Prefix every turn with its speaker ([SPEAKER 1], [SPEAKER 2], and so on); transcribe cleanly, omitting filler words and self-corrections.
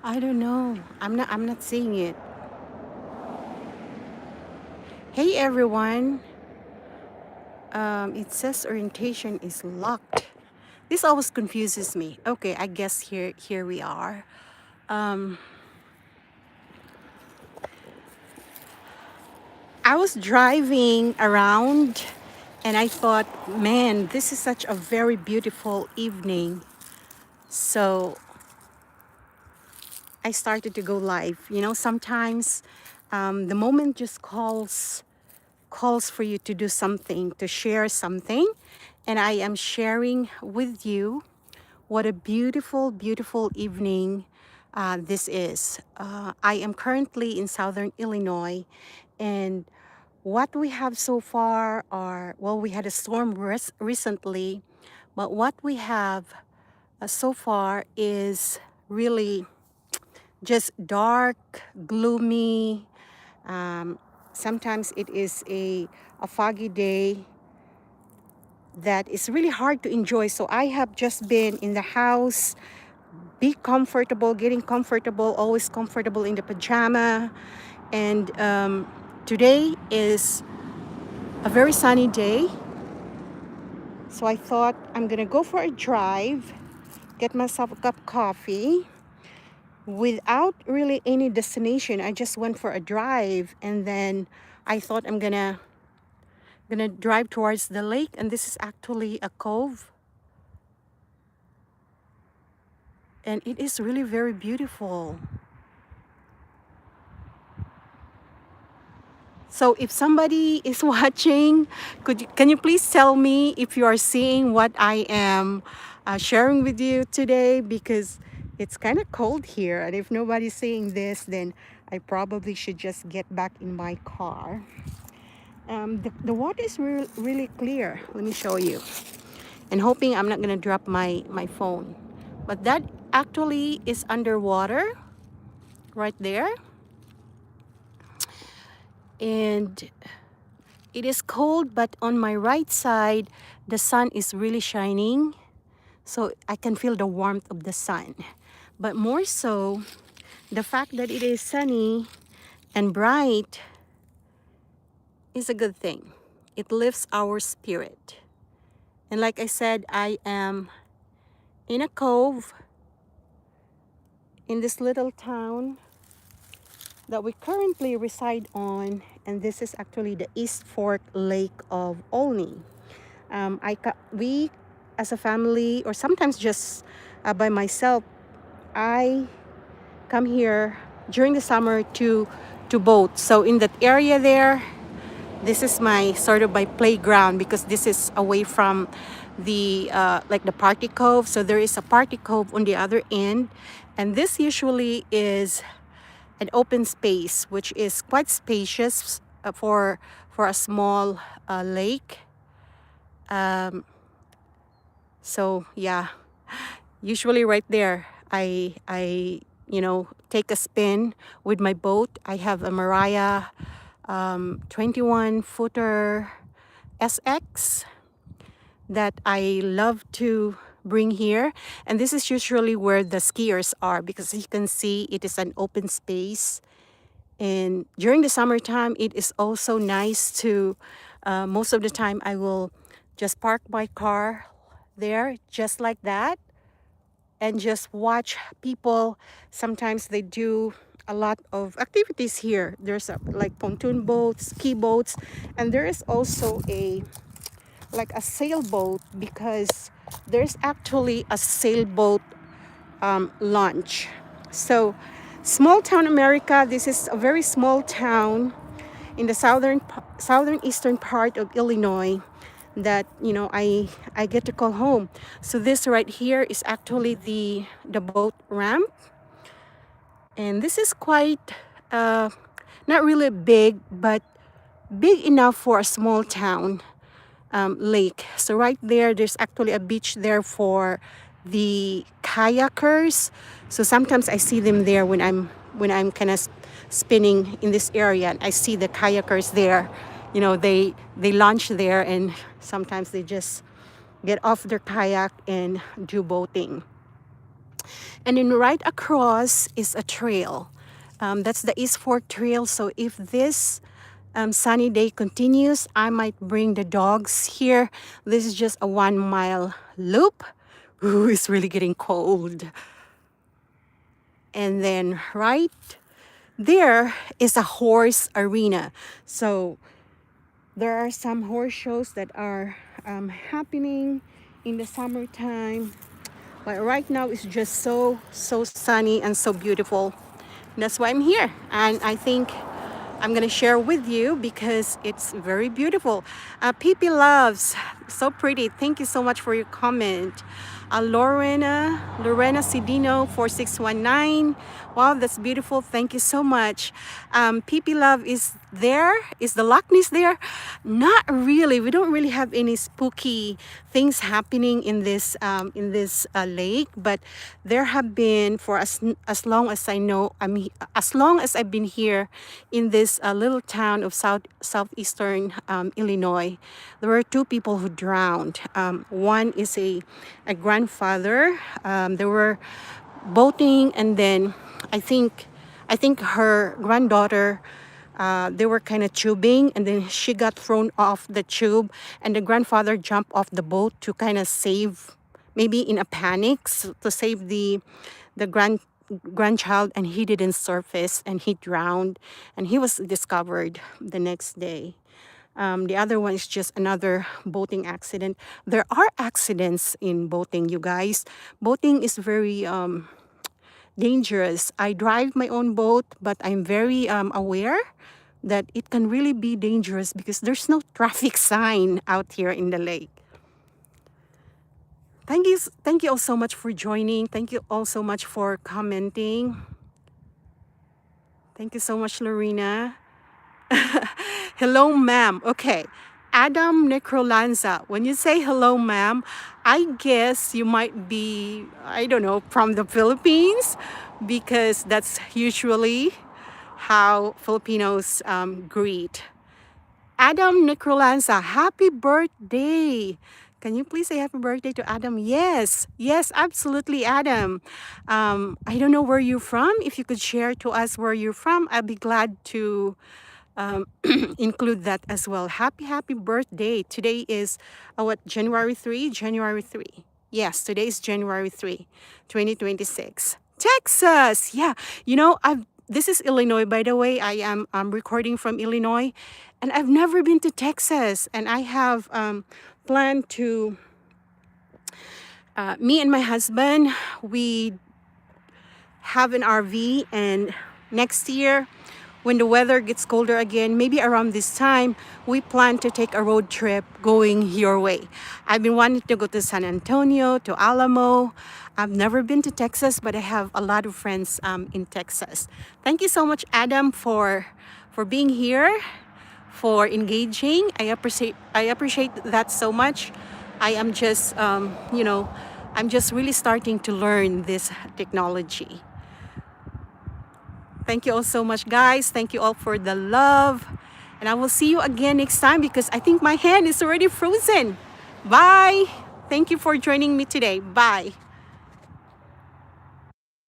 [SPEAKER 1] I don't know. I'm not seeing it. Hey everyone. It says orientation is locked. This always confuses me. Okay, I guess here we are. Um, I was driving around and I thought, man, this is such a very beautiful evening. So I started to go live. You know, sometimes the moment just calls for you to do something, to share something. And I am sharing with you what a beautiful, beautiful evening this is. I am currently in Southern Illinois, and what we have so far are, well, we had a storm recently, but what we have so far is really just dark, gloomy. Um, Sometimes it is a foggy day that is really hard to enjoy. So I have just been in the house, be comfortable, getting comfortable, always comfortable in the pajama. And today is a very sunny day. So I thought I'm gonna go for a drive, get myself a cup of coffee without really any destination. I just went for a drive and then I thought I'm gonna drive towards the lake, and this is actually a cove, and it is really very beautiful. So if somebody is watching, can you please tell me if you are seeing what I am sharing with you today? Because it's kind of cold here, and if nobody's seeing this, then I probably should just get back in my car. The water is really clear. Let me show you. And hoping I'm not gonna drop my phone. But that actually is underwater right there. And it is cold, but on my right side, the sun is really shining. So I can feel the warmth of the sun. But more so, the fact that it is sunny and bright is a good thing. It lifts our spirit. And like I said, I am in a cove in this little town that we currently reside on, and this is actually the East Fork Lake of Olney. We as a family, or sometimes just by myself, I come here during the summer to boat. So in that area there, this is my sort of my playground, because this is away from the like the party cove. So there is a party cove on the other end, and this usually is an open space, which is quite spacious for a small lake. So yeah, usually right there, I take a spin with my boat. I have a Mariah 21 footer SX that I love to bring here, and this is usually where the skiers are, because you can see it is an open space. And during the summertime, it is also nice to most of the time I will just park my car there just like that and just watch people. Sometimes they do a lot of activities here. There's like pontoon boats, ski boats, and there is also a sailboat, because there's actually a sailboat launch. So small town America, this is a very small town in the southeastern part of Illinois that I get to call home. So this right here is actually the boat ramp, and this is quite not really big, but big enough for a small town lake. So right there, there's actually a beach there for the kayakers. So sometimes I see them there when I'm kind of spinning in this area, and I see the kayakers there. They launch there, and sometimes they just get off their kayak and do boating. And then right across is a trail. That's the East Fork Trail. So if this sunny day continues, I might bring the dogs here. This is just a 1 mile loop. Ooh, it's really getting cold. And then right there is a horse arena. So there are some horse shows that are happening in the summertime. But right now it's just so sunny and so beautiful. That's why I'm here. And I think I'm gonna share with you because it's very beautiful. PP Loves, so pretty. Thank you so much for your comment. Lorena Cedino 4619. Wow, that's beautiful. Thank you so much. PP Love is there. Is the Loch Ness there? Not really. We don't really have any spooky things happening in this lake, but there have been for as long as I know. As long as I've been here in this little town of southeastern Illinois, there were 2 people who drowned. One is a grandfather. They were boating, and then I think her granddaughter. They were kind of tubing, and then she got thrown off the tube, and the grandfather jumped off the boat to kind of save, maybe in a panic, to save the grandchild, and he didn't surface, and he drowned, and he was discovered the next day. The other one is just another boating accident. There are accidents in boating, you guys. Boating is very dangerous. I drive my own boat, but I'm very aware that it can really be dangerous because there's no traffic sign out here in the lake. Thank you all so much for joining. Thank you all so much for commenting. Thank you so much, Lorena. Hello, ma'am. Okay. Adam Necrolanza, when you say hello, ma'am, I guess you might be, I don't know, from the Philippines, because that's usually how Filipinos greet. Adam Necrolanza, happy birthday. Can you please say happy birthday to Adam? Yes, absolutely, Adam. I don't know where you're from. If you could share to us where you're from, I'd be glad to include that as well. Happy birthday. Today is January 3? January 3. Yes, today is January 3, 2026. Texas. Yeah. This is Illinois, by the way. I'm recording from Illinois, and I've never been to Texas, and I have planned to me and my husband, we have an RV, and next year when the weather gets colder again, maybe around this time, we plan to take a road trip going your way. I've been wanting to go to San Antonio, to Alamo. I've never been to Texas, but I have a lot of friends in Texas. Thank you so much, Adam, for being here, for engaging. I appreciate that so much. I am just, I'm just really starting to learn this technology. Thank you all so much, guys. Thank you all for the love. And I will see you again next time because I think my hand is already frozen. Bye. Thank you for joining me today. Bye.